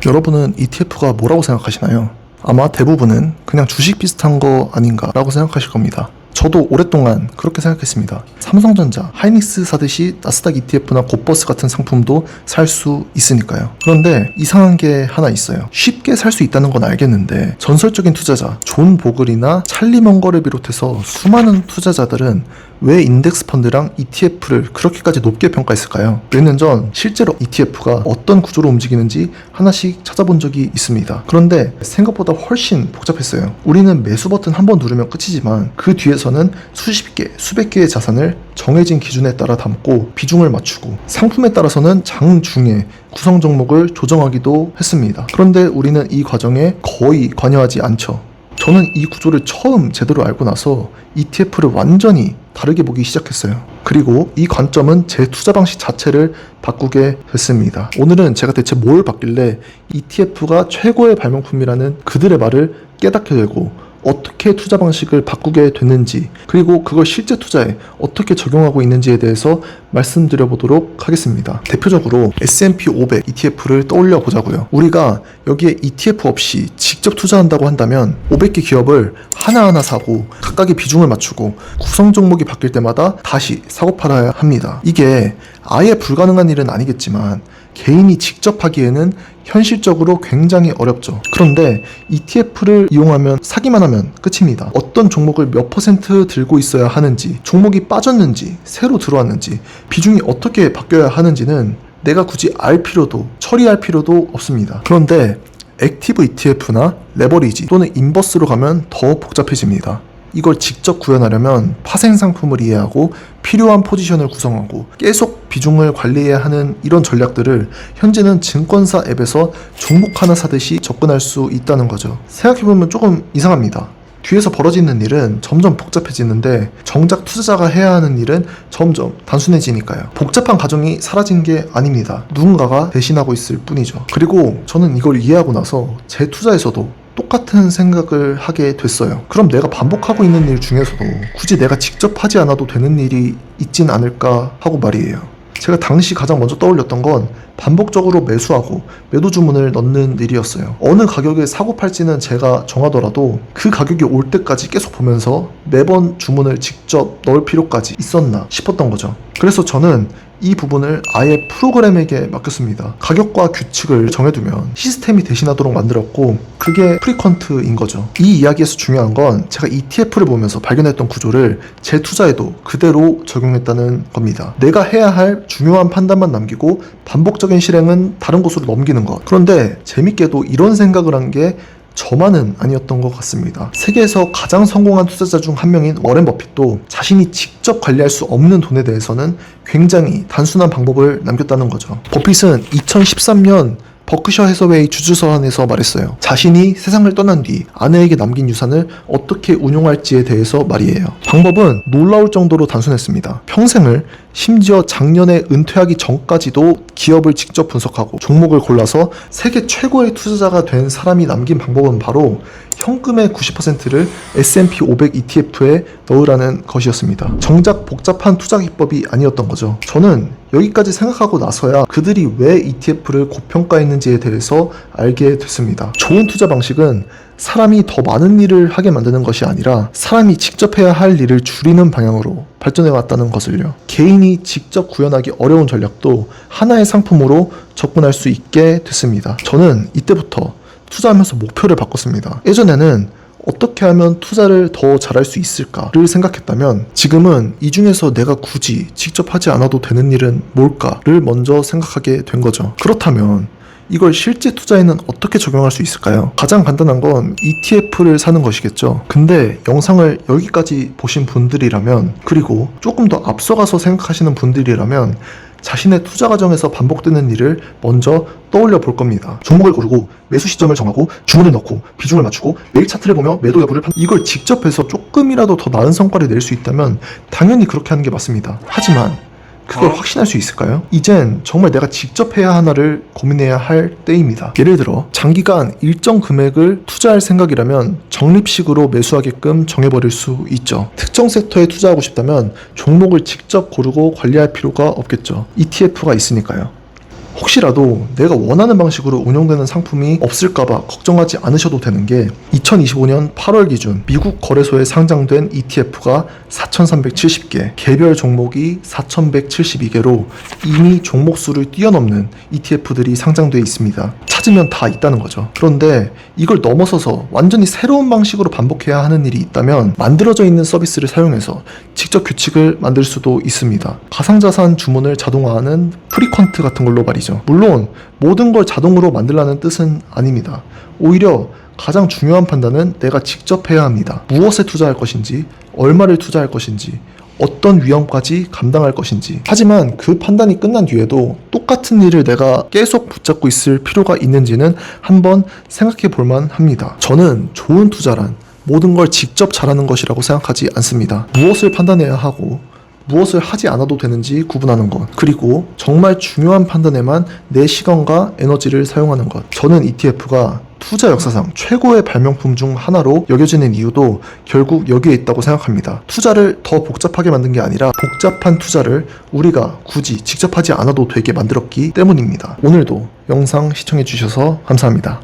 여러분은 ETF가 뭐라고 생각하시나요? 아마 대부분은 그냥 주식 비슷한 거 아닌가 라고 생각하실 겁니다. 저도 오랫동안 그렇게 생각했습니다. 삼성전자, 하이닉스 사듯이 나스닥 ETF나 곧버스 같은 상품도 살 수 있으니까요. 그런데 이상한 게 하나 있어요. 쉽게 살 수 있다는 건 알겠는데 전설적인 투자자 존 보글이나 찰리 먼거를 비롯해서 수많은 투자자들은 왜 인덱스 펀드랑 ETF를 그렇게까지 높게 평가했을까요? 몇 년 전 실제로 ETF가 어떤 구조로 움직이는지 하나씩 찾아본 적이 있습니다. 그런데 생각보다 훨씬 복잡했어요. 우리는 매수 버튼 한 번 누르면 끝이지만 그 뒤에서는 수십 개, 수백 개의 자산을 정해진 기준에 따라 담고 비중을 맞추고 상품에 따라서는 장중에 구성 종목을 조정하기도 했습니다. 그런데 우리는 이 과정에 거의 관여하지 않죠. 저는 이 구조를 처음 제대로 알고 나서 ETF를 완전히 다르게 보기 시작했어요. 그리고 이 관점은 제 투자 방식 자체를 바꾸게 됐습니다. 오늘은 제가 대체 뭘 봤길래 ETF가 최고의 발명품이라는 그들의 말을 깨닫게 되고 어떻게 투자 방식을 바꾸게 됐는지, 그리고 그걸 실제 투자에 어떻게 적용하고 있는지에 대해서 말씀드려 보도록 하겠습니다. 대표적으로 S&P 500 ETF를 떠올려 보자고요. 우리가 여기에 ETF 없이 직접 투자한다고 한다면 500개 기업을 하나하나 사고 각각의 비중을 맞추고 구성 종목이 바뀔 때마다 다시 사고 팔아야 합니다. 이게 아예 불가능한 일은 아니겠지만 개인이 직접 하기에는 현실적으로 굉장히 어렵죠. 그런데 ETF를 이용하면 사기만 하면 끝입니다. 어떤 종목을 몇 % 들고 있어야 하는지, 종목이 빠졌는지 새로 들어왔는지, 비중이 어떻게 바뀌어야 하는지는 내가 굳이 알 필요도 처리할 필요도 없습니다. 그런데 액티브 ETF나 레버리지 또는 인버스로 가면 더 복잡해집니다. 이걸 직접 구현하려면 파생 상품을 이해하고 필요한 포지션을 구성하고 계속 비중을 관리해야 하는 이런 전략들을 현재는 증권사 앱에서 종목 하나 사듯이 접근할 수 있다는 거죠. 생각해보면 조금 이상합니다. 뒤에서 벌어지는 일은 점점 복잡해지는데 정작 투자자가 해야 하는 일은 점점 단순해지니까요. 복잡한 과정이 사라진 게 아닙니다. 누군가가 대신하고 있을 뿐이죠. 그리고 저는 이걸 이해하고 나서 제 투자에서도 똑같은 생각을 하게 됐어요. 그럼 내가 반복하고 있는 일 중에서도 굳이 내가 직접 하지 않아도 되는 일이 있진 않을까 하고 말이에요. 제가 당시 가장 먼저 떠올렸던 건 반복적으로 매수하고 매도 주문을 넣는 일이었어요. 어느 가격에 사고 팔지는 제가 정하더라도 그 가격이 올 때까지 계속 보면서 매번 주문을 직접 넣을 필요까지 있었나 싶었던 거죠. 그래서 저는 이 부분을 아예 프로그램에게 맡겼습니다. 가격과 규칙을 정해두면 시스템이 대신하도록 만들었고 그게 프리퀀트인 거죠. 이 이야기에서 중요한 건 제가 ETF를 보면서 발견했던 구조를 제 투자에도 그대로 적용했다는 겁니다. 내가 해야 할 중요한 판단만 남기고 반복적인 실행은 다른 곳으로 넘기는 것. 그런데 재밌게도 이런 생각을 한 게 저만은 아니었던 것 같습니다. 세계에서 가장 성공한 투자자 중 한 명인 워렌 버핏도 자신이 직접 관리할 수 없는 돈에 대해서는 굉장히 단순한 방법을 남겼다는 거죠. 버핏은 2013년 버크셔 해서웨이 주주서한에서 말했어요. 자신이 세상을 떠난 뒤 아내에게 남긴 유산을 어떻게 운용할지에 대해서 말이에요. 방법은 놀라울 정도로 단순했습니다. 평생을, 심지어 작년에 은퇴하기 전까지도 기업을 직접 분석하고 종목을 골라서 세계 최고의 투자자가 된 사람이 남긴 방법은 바로 현금의 90%를 S&P 500 ETF에 넣으라는 것이었습니다. 정작 복잡한 투자 기법이 아니었던 거죠. 저는 여기까지 생각하고 나서야 그들이 왜 ETF를 고평가했는지에 대해서 알게 됐습니다. 좋은 투자 방식은 사람이 더 많은 일을 하게 만드는 것이 아니라 사람이 직접 해야 할 일을 줄이는 방향으로 발전해 왔다는 것을요. 개인이 직접 구현하기 어려운 전략도 하나의 상품으로 접근할 수 있게 됐습니다. 저는 이때부터 투자하면서 목표를 바꿨습니다. 예전에는 어떻게 하면 투자를 더 잘할 수 있을까를 생각했다면 지금은 이 중에서 내가 굳이 직접 하지 않아도 되는 일은 뭘까를 먼저 생각하게 된 거죠. 그렇다면 이걸 실제 투자에는 어떻게 적용할 수 있을까요? 가장 간단한 건 ETF를 사는 것이겠죠. 근데 영상을 여기까지 보신 분들이라면, 그리고 조금 더 앞서가서 생각하시는 분들이라면 자신의 투자 과정에서 반복되는 일을 먼저 떠올려 볼 겁니다. 종목을 고르고 매수 시점을 정하고 주문을 넣고 비중을 맞추고 매일 차트를 보며 매도 여부를 이걸 직접 해서 조금이라도 더 나은 성과를 낼 수 있다면 당연히 그렇게 하는 게 맞습니다. 하지만 그걸 확신할 수 있을까요? 이젠 정말 내가 직접 해야 하나를 고민해야 할 때입니다. 예를 들어 장기간 일정 금액을 투자할 생각이라면 적립식으로 매수하게끔 정해버릴 수 있죠. 특정 섹터에 투자하고 싶다면 종목을 직접 고르고 관리할 필요가 없겠죠. ETF가 있으니까요. 혹시라도 내가 원하는 방식으로 운영되는 상품이 없을까봐 걱정하지 않으셔도 되는 게 2025년 8월 기준 미국 거래소에 상장된 ETF가 4,370개, 개별 종목이 4,172개로 이미 종목 수를 뛰어넘는 ETF들이 상장되어 있습니다. 찾으면 다 있다는 거죠. 그런데 이걸 넘어서서 완전히 새로운 방식으로 반복해야 하는 일이 있다면 만들어져 있는 서비스를 사용해서 직접 규칙을 만들 수도 있습니다. 가상자산 주문을 자동화하는 프리퀀트 같은 걸로 말이죠. 물론 모든 걸 자동으로 만들라는 뜻은 아닙니다. 오히려 가장 중요한 판단은 내가 직접 해야 합니다. 무엇에 투자할 것인지, 얼마를 투자할 것인지, 어떤 위험까지 감당할 것인지. 하지만 그 판단이 끝난 뒤에도 똑같은 일을 내가 계속 붙잡고 있을 필요가 있는지는 한번 생각해 볼 만합니다. 저는 좋은 투자란 모든 걸 직접 잘하는 것이라고 생각하지 않습니다. 무엇을 판단해야 하고 무엇을 하지 않아도 되는지 구분하는 것, 그리고 정말 중요한 판단에만 내 시간과 에너지를 사용하는 것. 저는 ETF가 투자 역사상 최고의 발명품 중 하나로 여겨지는 이유도 결국 여기에 있다고 생각합니다. 투자를 더 복잡하게 만든 게 아니라 복잡한 투자를 우리가 굳이 직접 하지 않아도 되게 만들었기 때문입니다. 오늘도 영상 시청해 주셔서 감사합니다.